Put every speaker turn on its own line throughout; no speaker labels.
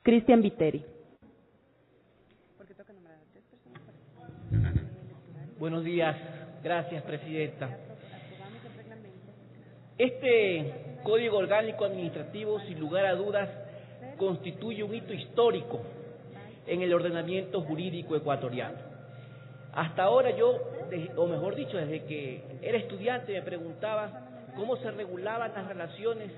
Cristian Viteri.
Buenos días, gracias, Presidenta. Este Código Orgánico Administrativo, sin lugar a dudas, constituye un hito histórico en el ordenamiento jurídico ecuatoriano. Hasta ahora yo, o mejor dicho, desde que era estudiante me preguntaba cómo se regulaban las relaciones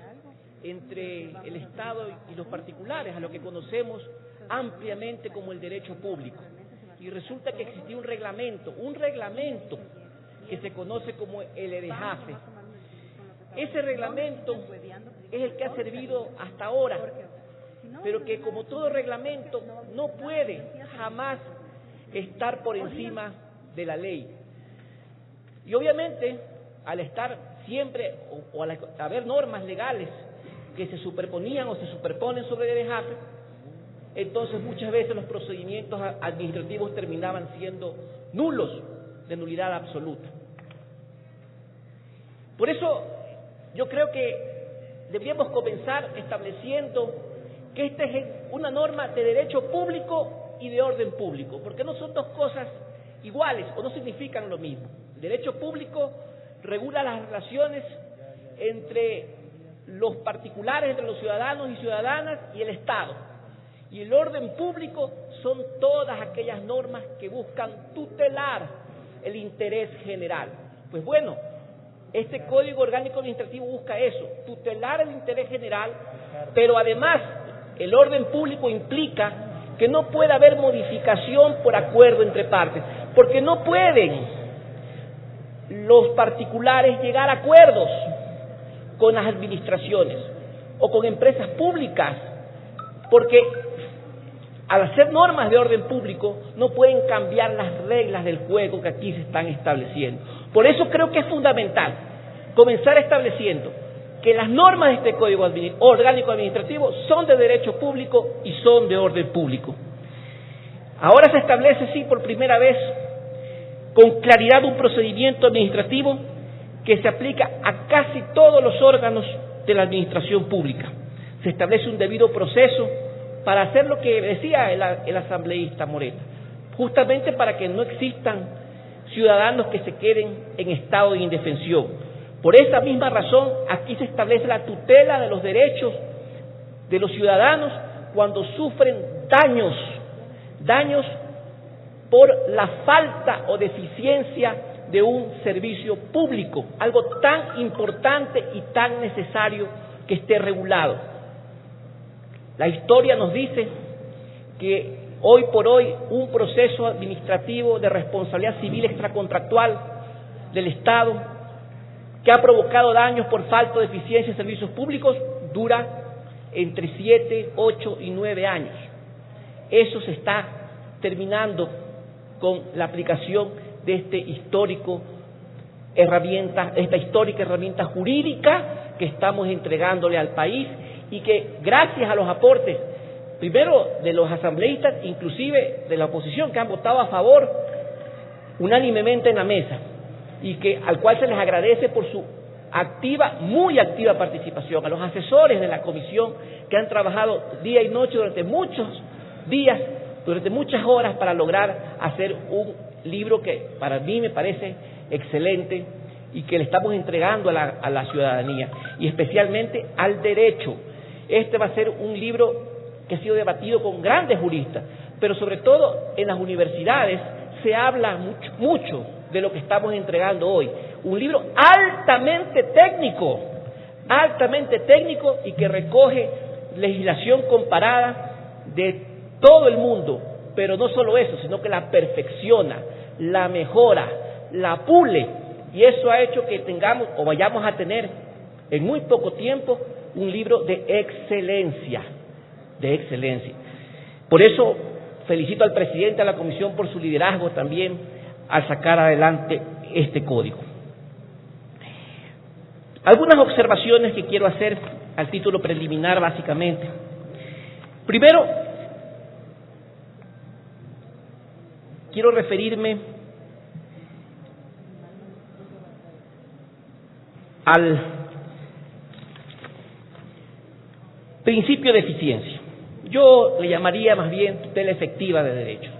entre el Estado y los particulares, a lo que conocemos ampliamente como el derecho público. Y resulta que existía un reglamento que se conoce como el EDEJAFE. Ese reglamento es el que ha servido hasta ahora, pero que como todo reglamento no puede jamás estar por encima de la ley. Y obviamente, al estar siempre, o al haber normas legales que se superponían o se superponen sobre el EDEJAFE, entonces muchas veces los procedimientos administrativos terminaban siendo nulos, de nulidad absoluta. Por eso yo creo que deberíamos comenzar estableciendo que esta es una norma de derecho público y de orden público, porque no son dos cosas iguales o no significan lo mismo. El derecho público regula las relaciones entre los particulares, entre los ciudadanos y ciudadanas y el Estado. Y el orden público son todas aquellas normas que buscan tutelar el interés general. Pues bueno, este Código Orgánico Administrativo busca eso, tutelar el interés general, pero además el orden público implica que no puede haber modificación por acuerdo entre partes, porque no pueden los particulares llegar a acuerdos con las administraciones o con empresas públicas, porque al hacer normas de orden público no pueden cambiar las reglas del juego que aquí se están estableciendo. Por eso creo que es fundamental comenzar estableciendo que las normas de este Código Orgánico Administrativo son de derecho público y son de orden público. Ahora se establece, sí, por primera vez, con claridad un procedimiento administrativo que se aplica a casi todos los órganos de la administración pública. Se establece un debido proceso para hacer lo que decía el asambleísta Moreta, justamente para que no existan ciudadanos que se queden en estado de indefensión. Por esa misma razón, aquí se establece la tutela de los derechos de los ciudadanos cuando sufren daños por la falta o deficiencia de un servicio público, algo tan importante y tan necesario que esté regulado. La historia nos dice que hoy por hoy un proceso administrativo de responsabilidad civil extracontractual del Estado que ha provocado daños por falta de eficiencia en servicios públicos dura entre 7, 8 y 9 años. Eso se está terminando con la aplicación de esta histórica herramienta jurídica que estamos entregándole al país y que gracias a los aportes, primero de los asambleístas, inclusive de la oposición, que han votado a favor unánimemente en la mesa, y que al cual se les agradece por su muy activa participación, a los asesores de la comisión que han trabajado día y noche durante muchos días, durante muchas horas para lograr hacer un libro que para mí me parece excelente y que le estamos entregando a la ciudadanía y especialmente al derecho. Este va a ser un libro que ha sido debatido con grandes juristas, pero sobre todo en las universidades se habla mucho de lo que estamos entregando hoy. Un libro altamente técnico y que recoge legislación comparada de todo el mundo, pero no solo eso, sino que la perfecciona, la mejora, la pule, y eso ha hecho que tengamos o vayamos a tener en muy poco tiempo un libro de excelencia. Por eso felicito al presidente de la comisión por su liderazgo también al sacar adelante este código. Algunas observaciones que quiero hacer al título preliminar básicamente. Primero, quiero referirme al principio de eficiencia. Yo le llamaría más bien tutela efectiva de derechos.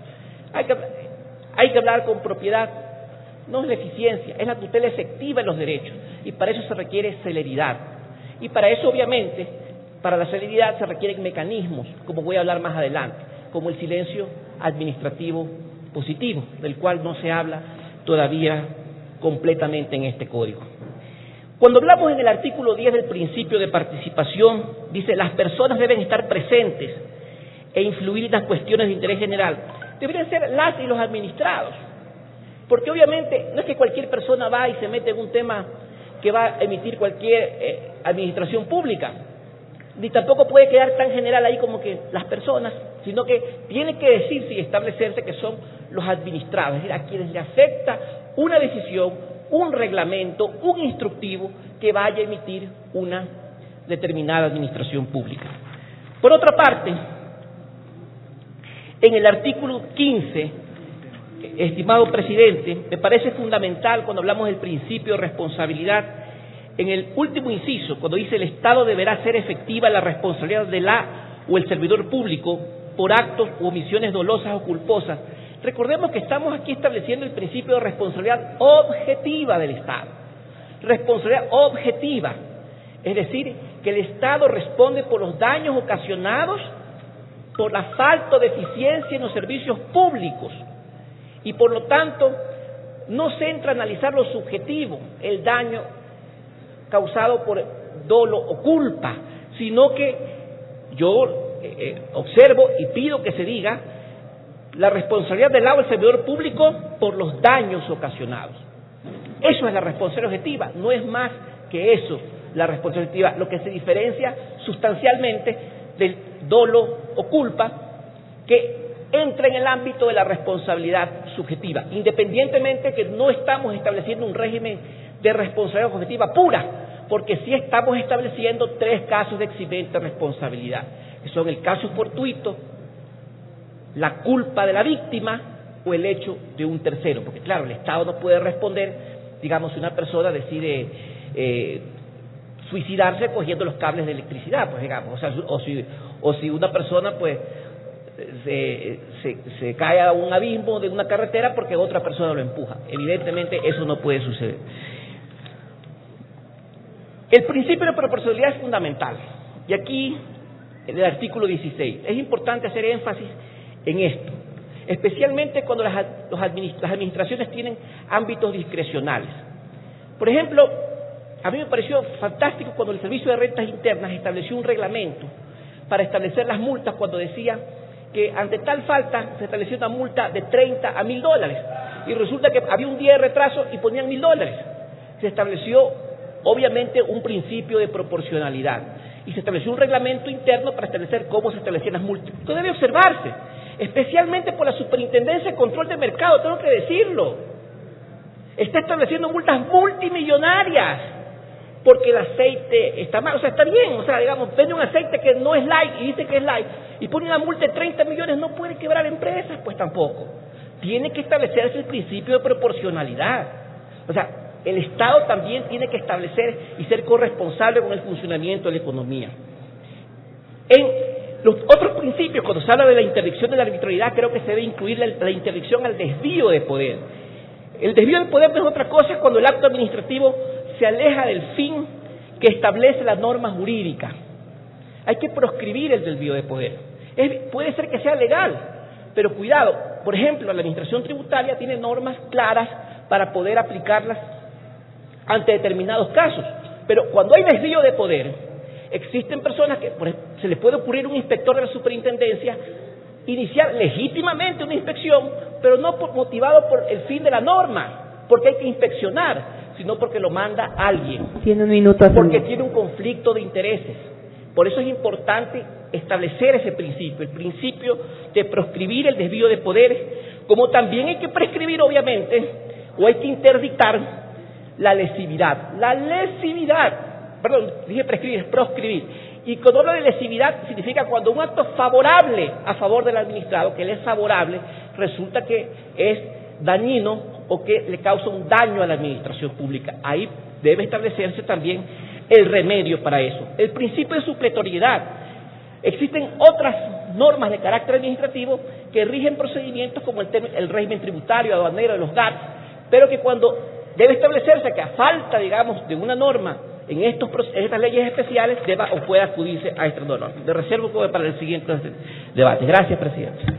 Hay que hablar con propiedad, no es la eficiencia, es la tutela efectiva de los derechos, y para eso se requiere celeridad. Y para eso, obviamente, para la celeridad se requieren mecanismos, como voy a hablar más adelante, como el silencio administrativo positivo, del cual no se habla todavía completamente en este código. Cuando hablamos en el artículo 10 del principio de participación, dice: las personas deben estar presentes e influir en las cuestiones de interés general. Deberían ser las y los administrados, porque obviamente no es que cualquier persona va y se mete en un tema que va a emitir cualquier administración pública, ni tampoco puede quedar tan general ahí como que las personas, sino que tiene que decirse y establecerse que son los administrados, es decir, a quienes le afecta una decisión, un reglamento, un instructivo que vaya a emitir una determinada administración pública. Por otra parte, en el artículo 15, estimado presidente, me parece fundamental cuando hablamos del principio de responsabilidad, en el último inciso, cuando dice: el Estado deberá hacer efectiva la responsabilidad de la o el servidor público por actos u omisiones dolosas o culposas. Recordemos que estamos aquí estableciendo el principio de responsabilidad objetiva del Estado. Responsabilidad objetiva, es decir, que el Estado responde por los daños ocasionados por la falta de eficiencia en los servicios públicos, y por lo tanto no se entra a analizar lo subjetivo, el daño causado por dolo o culpa, sino que yo observo y pido que se diga la responsabilidad del lado del servidor público por los daños ocasionados. Eso es la responsabilidad objetiva, no es más que eso la responsabilidad objetiva, lo que se diferencia sustancialmente del dolo o culpa, que entra en el ámbito de la responsabilidad subjetiva, independientemente que no estamos estableciendo un régimen de responsabilidad objetiva pura, porque sí estamos estableciendo 3 casos de eximente responsabilidad, que son el caso fortuito, la culpa de la víctima o el hecho de un tercero, porque claro, el Estado no puede responder, digamos, si una persona decide suicidarse cogiendo los cables de electricidad, pues digamos, o si una persona pues se cae a un abismo de una carretera porque otra persona lo empuja. Evidentemente eso no puede suceder. El principio de proporcionalidad es fundamental, y aquí en el artículo 16 es importante hacer énfasis en esto, especialmente cuando las administraciones tienen ámbitos discrecionales. Por ejemplo, a mí me pareció fantástico cuando el Servicio de Rentas Internas estableció un reglamento para establecer las multas, cuando decía que ante tal falta se estableció una multa de 30 a $1,000, y resulta que había un día de retraso y ponían $1,000. Se estableció obviamente un principio de proporcionalidad y se estableció un reglamento interno para establecer cómo se establecían las multas. Esto debe observarse, especialmente por la Superintendencia de Control de Mercado, tengo que decirlo. Está estableciendo multas multimillonarias porque el aceite está mal, o sea, está bien, o sea, digamos, vende un aceite que no es light y dice que es light y pone una multa de 30 millones, no puede quebrar empresas, pues tampoco. Tiene que establecerse el principio de proporcionalidad. O sea, el Estado también tiene que establecer y ser corresponsable con el funcionamiento de la economía. En los otros principios, cuando se habla de la interdicción de la arbitrariedad, creo que se debe incluir la interdicción al desvío de poder. El desvío de poder no es otra cosa cuando el acto administrativo se aleja del fin que establece la norma jurídica. Hay que proscribir el desvío de poder. Puede ser que sea legal, pero cuidado, por ejemplo, la administración tributaria tiene normas claras para poder aplicarlas ante determinados casos, pero cuando hay desvío de poder, existen personas que se les puede ocurrir un inspector de la superintendencia iniciar legítimamente una inspección, pero no motivado por el fin de la norma, porque hay que inspeccionar, sino porque lo manda alguien,
tiene un minuto,
porque tiene un conflicto de intereses. Por eso es importante establecer ese principio, el principio de proscribir el desvío de poderes, como también hay que prescribir, obviamente, o hay que interdictar la lesividad. La lesividad, perdón, dije prescribir, es proscribir. Y cuando hablo de lesividad significa cuando un acto favorable a favor del administrado, que le es favorable, resulta que es dañino o que le causa un daño a la administración pública. Ahí debe establecerse también el remedio para eso. El principio de supletoriedad. Existen otras normas de carácter administrativo que rigen procedimientos como el régimen tributario, aduanero, de los GATS, pero que cuando debe establecerse que a falta, digamos, de una norma en estas leyes especiales deba o pueda acudirse a esta norma. De reservo para el siguiente debate. Gracias, presidente.